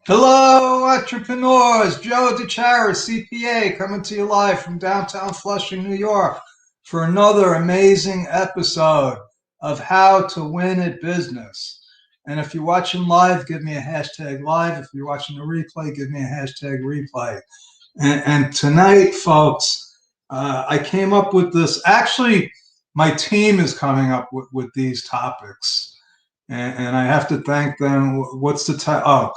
Hello, entrepreneurs. Joe DeChara, CPA, coming to you live from downtown Flushing, New York, for another amazing episode of How to Win at Business. And if you're watching live, give me a hashtag live. If you're watching the replay, give me a hashtag replay. And tonight, folks, I came up with this. Actually, my team is coming up with these topics, and I have to thank them. What's the title? Oh,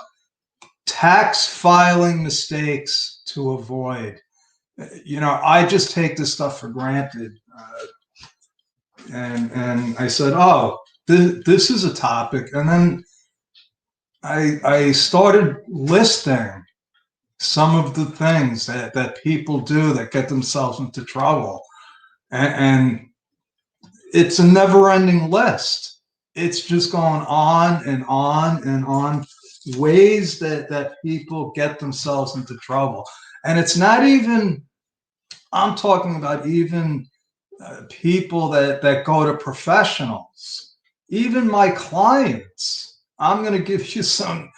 tax filing mistakes to avoid. I just take this stuff for granted. And I said, oh, this is a topic. And then I started listing some of the things that people do that get themselves into trouble. And it's a never ending list. It's just going on and on and on, ways that people get themselves into trouble. And it's not even, I'm talking about even people that go to professionals, even my clients. I'm going to give you some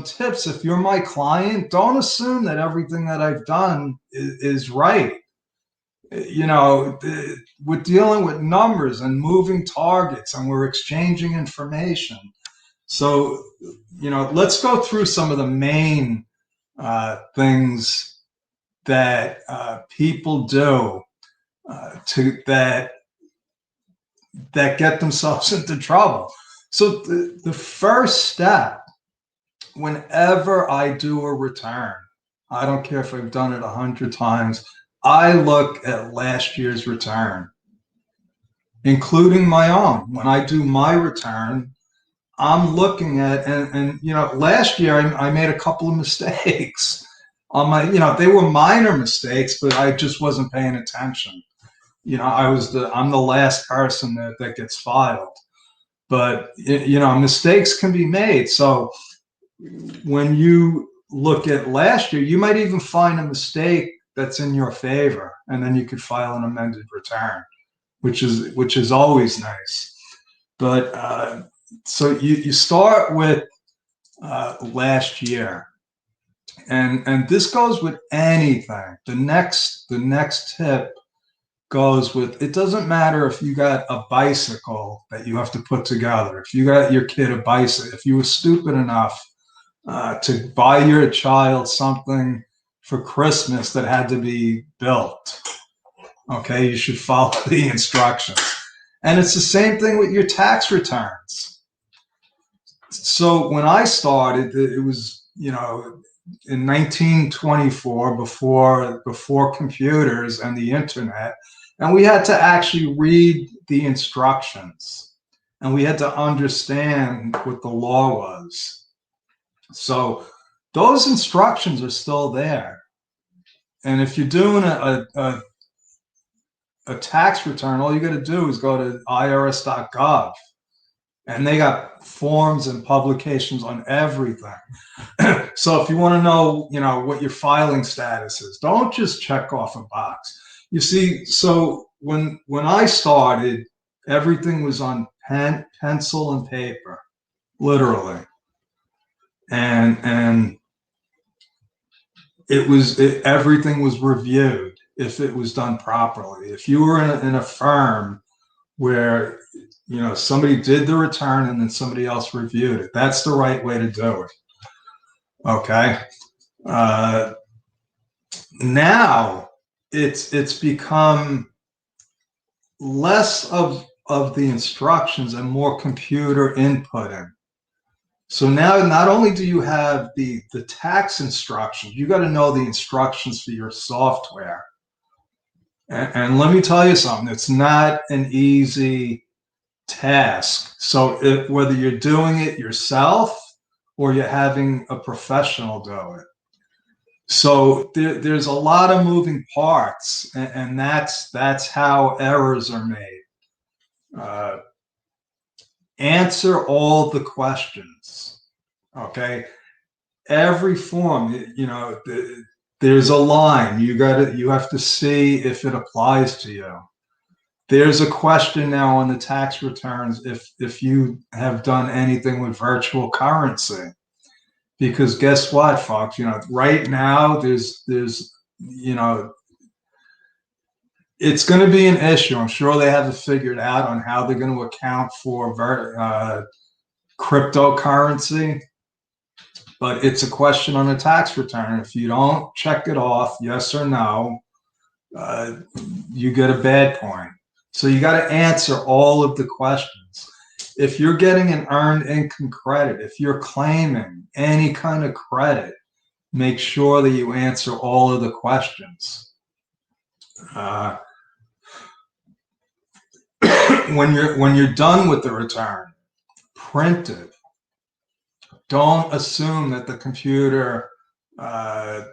tips. If you're my client, don't assume that everything that I've done is right. We're dealing with numbers and moving targets, and we're exchanging information. So, let's go through some of the main things that people do to that get themselves into trouble. So, the first step, whenever I do a return, I don't care if I've done it 100 times, I look at last year's return, including my own. When I do my return, I'm looking at, last year I made a couple of mistakes on my, they were minor mistakes, but I just wasn't paying attention. I'm the last person that gets filed, but mistakes can be made. So when you look at last year, you might even find a mistake that's in your favor, and then you could file an amended return, which is always nice. But so you start with last year, and this goes with anything. The next tip goes with, it doesn't matter if you got a bicycle that you have to put together. If you got your kid a bicycle, if you were stupid enough to buy your child something for Christmas that had to be built, okay, you should follow the instructions. And it's the same thing with your tax returns. So when I started, it was, in 1924, before computers and the internet, and we had to actually read the instructions, and we had to understand what the law was. So those instructions are still there. And if you're doing a tax return, all you got to do is go to irs.gov, and they got forms and publications on everything. So if you want to know, what your filing status is, don't just check off a box. You see, so when I started, everything was on pencil and paper, literally, and everything was reviewed if it was done properly. If you were in a firm where somebody did the return and then somebody else reviewed it, that's the right way to do it. Okay. Uh, Now it's become less of the instructions and more computer inputting. So now not only do you have the tax instructions, you got to know the instructions for your software. And let me tell you something, it's not an easy task. So whether you're doing it yourself or you're having a professional do it. So there's a lot of moving parts, and that's how errors are made. Uh, Answer all the questions. Okay, every form, there's a line. You have to see if it applies to you. There's a question now on the tax returns if you have done anything with virtual currency. Because guess what, folks? Right now it's going to be an issue. I'm sure they have it figured out on how they're going to account for cryptocurrency, but it's a question on a tax return. If you don't check it off, yes or no, uh, you get a bad point. So you got to answer all of the questions. If you're getting an earned income credit, if you're claiming any kind of credit, make sure that you answer all of the questions. When you're done with the return, print it. Don't assume that the computer uh,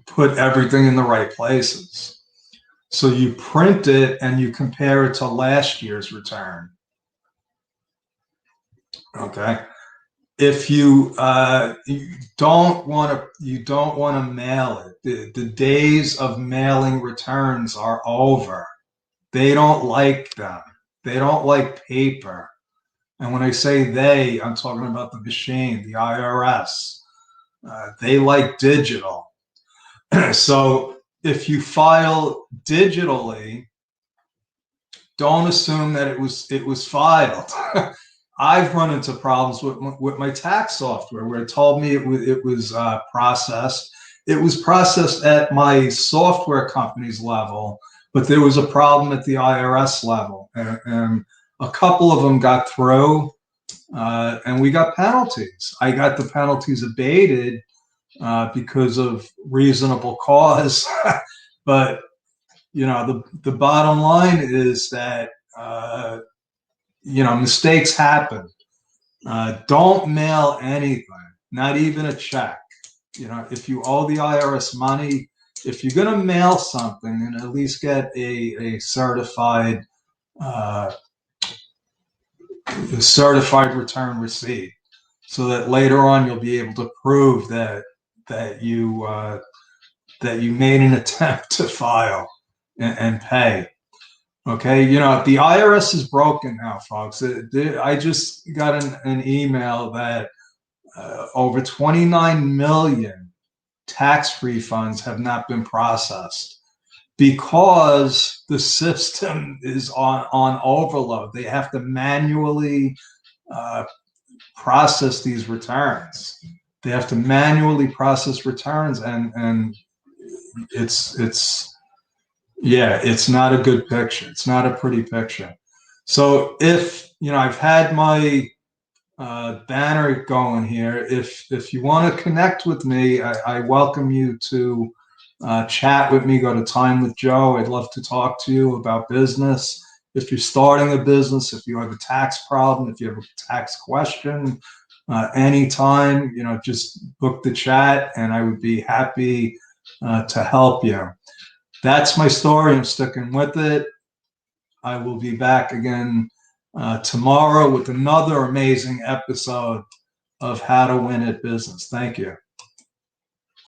put everything in the right places. So you print it and you compare it to last year's return. Okay. If you don't want to mail it, the days of mailing returns are over. They don't like them. They don't like paper. And when I say they, I'm talking about the machine, the IRS. They like digital. So if you file digitally, don't assume that it was filed. I've run into problems with my tax software where it told me it was processed. It was processed at my software company's level, but there was a problem at the IRS level, and a couple of them got through, and we got penalties. I got the penalties abated because of reasonable cause, but the bottom line is that mistakes happen. Don't mail anything, not even a check. If you owe the IRS money, if you're going to mail something, then at least get a certified return receipt, so that later on you'll be able to prove that you made an attempt to file and pay. Okay, the IRS is broken now, folks. I just got an email that over 29 million tax refunds have not been processed because the system is on overload. They have to manually process these returns. They have to manually process returns, and it's not a good picture. It's not a pretty picture. So if I've had my banner going here. If you want to connect with me, I welcome you to chat with me. Go to Time with Joe. I'd love to talk to you about business. If you're starting a business, if you have a tax problem, if you have a tax question, anytime, just book the chat, and I would be happy to help you. That's my story. I'm sticking with it. I will be back again tomorrow with another amazing episode of How to Win at Business. Thank you.